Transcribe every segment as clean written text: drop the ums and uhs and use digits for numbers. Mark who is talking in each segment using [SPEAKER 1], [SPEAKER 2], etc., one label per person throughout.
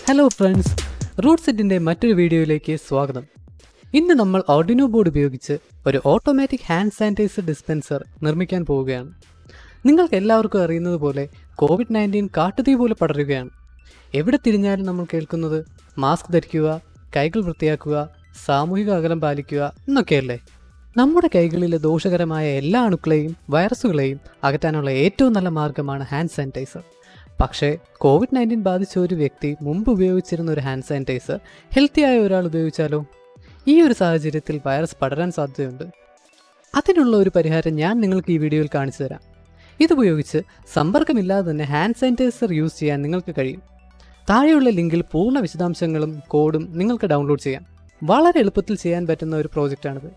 [SPEAKER 1] Hello friends, root സെറ്റിൻ്റെ മറ്റൊരു വീഡിയോയിലേക്ക് സ്വാഗതം. ഇന്ന് നമ്മൾ Arduino ബോർഡ് ഉപയോഗിച്ച് ഒരു ഓട്ടോമാറ്റിക് ഹാൻഡ് സാനിറ്റൈസർ ഡിസ്പെൻസർ നിർമ്മിക്കാൻ പോവുകയാണ്. നിങ്ങൾക്ക് എല്ലാവർക്കും അറിയുന്നത് പോലെ COVID-19 കാട്ടുതീ പോലെ പടരുകയാണ്. എവിടെ തിരിഞ്ഞാലും നമ്മൾ കേൾക്കുന്നത് മാസ്ക് ധരിക്കുക, കൈകൾ വൃത്തിയാക്കുക, സാമൂഹിക അകലം പാലിക്കുക എന്നൊക്കെയല്ലേ. നമ്മുടെ കൈകളിലെ ദോഷകരമായ എല്ലാ അണുക്കളെയും വൈറസുകളെയും അകറ്റാനുള്ള ഏറ്റവും നല്ല മാർഗമാണ് ഹാൻഡ് സാനിറ്റൈസർ. പക്ഷേ COVID-19 ബാധിച്ച ഒരു വ്യക്തി മുമ്പ് ഉപയോഗിച്ചിരുന്ന ഒരു ഹാൻഡ് സാനിറ്റൈസർ ഹെൽത്തിയായ ഒരാൾ ഉപയോഗിച്ചാലോ? ഈ ഒരു സാഹചര്യത്തിൽ വൈറസ് പടരാൻ സാധ്യതയുണ്ട്. അതിനുള്ള ഒരു പരിഹാരം ഞാൻ നിങ്ങൾക്ക് ഈ വീഡിയോയിൽ കാണിച്ചു തരാം. ഇതുപയോഗിച്ച് സമ്പർക്കമില്ലാതെ തന്നെ ഹാൻഡ് സാനിറ്റൈസർ യൂസ് ചെയ്യാൻ നിങ്ങൾക്ക് കഴിയും. താഴെയുള്ള ലിങ്കിൽ പൂർണ്ണ വിശദാംശങ്ങളും കോഡും നിങ്ങൾക്ക് ഡൗൺലോഡ് ചെയ്യാം. വളരെ എളുപ്പത്തിൽ ചെയ്യാൻ പറ്റുന്ന ഒരു പ്രോജക്റ്റാണിത്.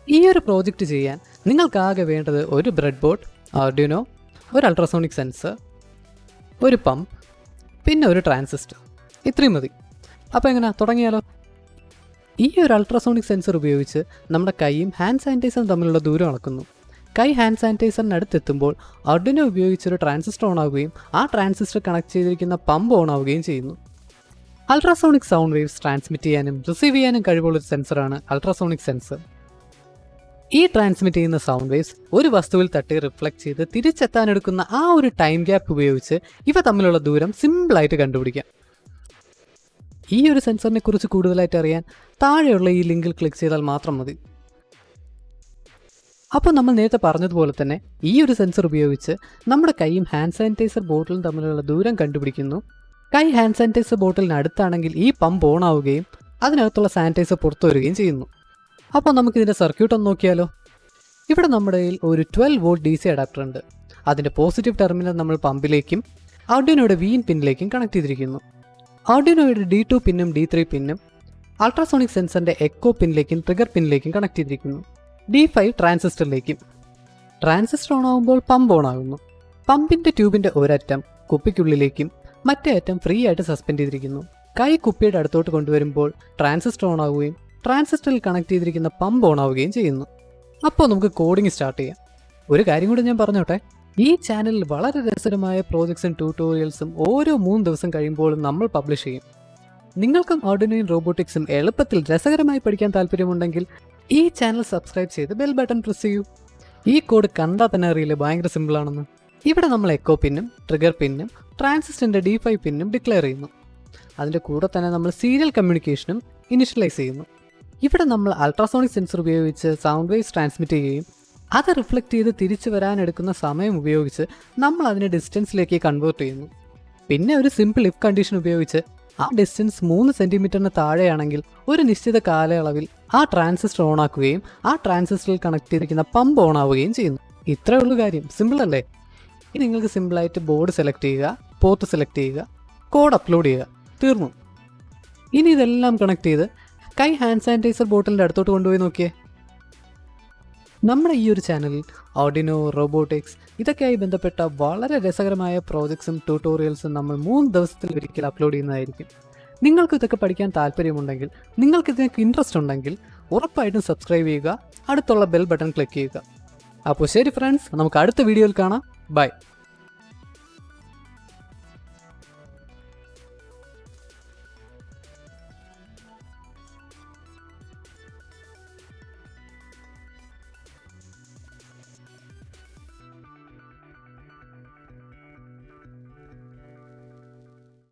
[SPEAKER 1] ഈ ഒരു പ്രോജക്റ്റ് ചെയ്യാൻ നിങ്ങൾക്കാകെ വേണ്ടത് ഒരു ബ്രെഡ്ബോർഡ്, Arduino, ഒരു അൾട്രാസോണിക് സെൻസർ, ഒരു പമ്പ്, പിന്നെ ഒരു ട്രാൻസിസ്റ്റർ. ഇത്രയും മതി. അപ്പോൾ എങ്ങനെ തുടങ്ങിയാലോ? ഈ ഒരു അൾട്രാസോണിക് സെൻസർ ഉപയോഗിച്ച് നമ്മുടെ കൈയും ഹാൻഡ് സാനിറ്റൈസറും തമ്മിലുള്ള ദൂരം അളക്കുന്നു. കൈ ഹാൻഡ് സാനിറ്റൈസറിനടുത്തെത്തുമ്പോൾ Arduino ഉപയോഗിച്ചൊരു ട്രാൻസിസ്റ്റർ ഓൺ ആവുകയും ആ ട്രാൻസിസ്റ്റർ കണക്ട് ചെയ്തിരിക്കുന്ന പമ്പ് ഓൺ ആവുകയും ചെയ്യുന്നു. അൾട്രാസോണിക് സൗണ്ട് വേവ്സ് ട്രാൻസ്മിറ്റ് ചെയ്യാനും റിസീവ് ചെയ്യാനും കഴിവുള്ളൊരു സെൻസറാണ് അൾട്രാസോണിക് സെൻസർ. ഈ ട്രാൻസ്മിറ്റ് ചെയ്യുന്ന സൗണ്ട് വേവ്സ് ഒരു വസ്തുവിൽ തട്ടി റിഫ്ലക്ട് ചെയ്ത് തിരിച്ചെത്താനെടുക്കുന്ന ആ ഒരു ടൈം ഗ്യാപ്പ് ഉപയോഗിച്ച് ഇവ തമ്മിലുള്ള ദൂരം സിമ്പിളായിട്ട് കണ്ടുപിടിക്കാം. ഈ ഒരു സെൻസറിനെ കുറിച്ച് കൂടുതലായിട്ട് അറിയാൻ താഴെയുള്ള ഈ ലിങ്കിൽ ക്ലിക്ക് ചെയ്താൽ മാത്രം മതി. അപ്പോൾ നമ്മൾ നേരത്തെ പറഞ്ഞതുപോലെ തന്നെ ഈ ഒരു സെൻസർ ഉപയോഗിച്ച് നമ്മുടെ കൈയും ഹാൻഡ് സാനിറ്റൈസർ ബോട്ടിലും തമ്മിലുള്ള ദൂരം കണ്ടുപിടിക്കുന്നു. കൈ ഹാൻഡ് സാനിറ്റൈസർ ബോട്ടിലിന് അടുത്താണെങ്കിൽ ഈ പമ്പ് ഓൺ ആവുകയും അതിനകത്തുള്ള സാനിറ്റൈസർ പുറത്തു വരികയും ചെയ്യുന്നു. അപ്പോൾ നമുക്കിതിൻ്റെ സർക്യൂട്ട് ഒന്ന് നോക്കിയാലോ? ഇവിടെ നമ്മുടെ കയ്യിൽ ഒരു 12 വോൾട്ട് DC അഡാപ്റ്റർ ഉണ്ട്. അതിൻ്റെ പോസിറ്റീവ് ടെർമിനൽ നമ്മൾ പമ്പിലേക്കും Arduinoയുടെ Vin പിന്നിലേക്കും കണക്ട് ചെയ്തിരിക്കുന്നു. Arduinoയുടെ D2 പിന്നും D3 പിന്നും അൾട്രാസോണിക് സെൻസറിൻ്റെ എക്കോ പിന്നിലേക്കും ട്രിഗർ പിന്നിലേക്കും കണക്ട് ചെയ്തിരിക്കുന്നു. D5 ട്രാൻസിസ്റ്ററിലേക്കും. ട്രാൻസിസ്റ്റർ ഓൺ ആകുമ്പോൾ പമ്പ് ഓൺ ആകുന്നു. പമ്പിൻ്റെ ട്യൂബിൻ്റെ ഒരറ്റം കുപ്പിക്കുള്ളിലേക്കും മറ്റേ അറ്റം ഫ്രീ ആയിട്ട് സസ്പെൻഡ് ചെയ്തിരിക്കുന്നു. കൈ കുപ്പിയുടെ അടുത്തോട്ട് കൊണ്ടുവരുമ്പോൾ ട്രാൻസിസ്റ്റർ ഓൺ ആവുകയും ട്രാൻസിസ്റ്ററിൽ കണക്ട് ചെയ്തിരിക്കുന്ന പമ്പ് ഓൺ ആവുകയും ചെയ്യുന്നു. അപ്പോൾ നമുക്ക് കോഡിങ് സ്റ്റാർട്ട് ചെയ്യാം. ഒരു കാര്യം കൂടി ഞാൻ പറഞ്ഞോട്ടെ, ഈ ചാനലിൽ വളരെ രസകരമായ പ്രോജക്ട്സും ട്യൂട്ടോറിയൽസും ഓരോ 3 ദിവസം കഴിയുമ്പോഴും നമ്മൾ പബ്ലിഷ് ചെയ്യും. നിങ്ങൾക്കും Arduino റോബോട്ടിക്സും എളുപ്പത്തിൽ രസകരമായി പഠിക്കാൻ താല്പര്യമുണ്ടെങ്കിൽ ഈ ചാനൽ സബ്സ്ക്രൈബ് ചെയ്ത് ബെൽ ബട്ടൺ പ്രസ് ചെയ്യൂ. ഈ കോഡ് കണ്ടാൽ തന്നെ അറിയില്ലേ ഭയങ്കര സിമ്പിളാണെന്ന്. ഇവിടെ നമ്മൾ എക്കോ പിന്നും ട്രിഗർ പിന്നും ട്രാൻസിസ്റ്ററിൻ്റെ D5 പിന്നും ഡിക്ലെയർ ചെയ്യുന്നു. അതിൻ്റെ കൂടെ തന്നെ നമ്മൾ സീരിയൽ കമ്മ്യൂണിക്കേഷനും ഇനിഷ്യലൈസ് ചെയ്യുന്നു. ഇവിടെ നമ്മൾ അൾട്രാസോണിക് സെൻസർ ഉപയോഗിച്ച് സൗണ്ട് വേവ്സ് ട്രാൻസ്മിറ്റ് ചെയ്യുകയും അത് റിഫ്ലക്റ്റ് ചെയ്ത് തിരിച്ചു വരാനെടുക്കുന്ന സമയം ഉപയോഗിച്ച് നമ്മൾ അതിനെ ഡിസ്റ്റൻസിലേക്ക് കൺവേർട്ട് ചെയ്യുന്നു. പിന്നെ ഒരു സിമ്പിൾ ഇഫ് കണ്ടീഷൻ ഉപയോഗിച്ച് ആ ഡിസ്റ്റൻസ് 3 സെൻറ്റിമീറ്ററിന് താഴെയാണെങ്കിൽ ഒരു നിശ്ചിത കാലയളവിൽ ആ ട്രാൻസിസ്റ്റർ ഓൺ ആക്കുകയും ആ ട്രാൻസിസ്റ്ററിൽ കണക്ട് ചെയ്തിരിക്കുന്ന പമ്പ് ഓൺ ആവുകയും ചെയ്യുന്നു. ഇത്രയേ ഉള്ളൂ കാര്യം. സിമ്പിൾ അല്ലേ? ഇനി നിങ്ങൾക്ക് സിമ്പിളായിട്ട് ബോർഡ് സെലക്ട് ചെയ്യുക, പോർട്ട് സെലക്ട് ചെയ്യുക, കോഡ് അപ്ലോഡ് ചെയ്യുക, തീർന്നു. ഇനി ഇതെല്ലാം കണക്ട് ചെയ്ത് കൈ ഹാൻഡ് സാനിറ്റൈസർ ബോട്ടിലിൻ്റെ അടുത്തോട്ട് കൊണ്ടുപോയി നോക്കിയേ. നമ്മുടെ ഈ ഒരു ചാനലിൽ Arduino, റോബോട്ടിക്സ് ഇതൊക്കെയായി ബന്ധപ്പെട്ട വളരെ രസകരമായ പ്രോജക്ട്സും ട്യൂട്ടോറിയൽസും നമ്മൾ 3 ദിവസത്തിൽ ഒരിക്കൽ അപ്ലോഡ് ചെയ്യുന്നതായിരിക്കും. നിങ്ങൾക്ക് ഇതൊക്കെ പഠിക്കാൻ താല്പര്യമുണ്ടെങ്കിൽ, നിങ്ങൾക്ക് ഇതിനൊക്കെ ഇൻട്രസ്റ്റ് ഉണ്ടെങ്കിൽ ഉറപ്പായിട്ടും സബ്സ്ക്രൈബ് ചെയ്യുക, അടുത്തുള്ള ബെൽ ബട്ടൺ ക്ലിക്ക് ചെയ്യുക. അപ്പോൾ ശരി ഫ്രണ്ട്സ്, നമുക്ക് അടുത്ത വീഡിയോയിൽ കാണാം. ബൈ.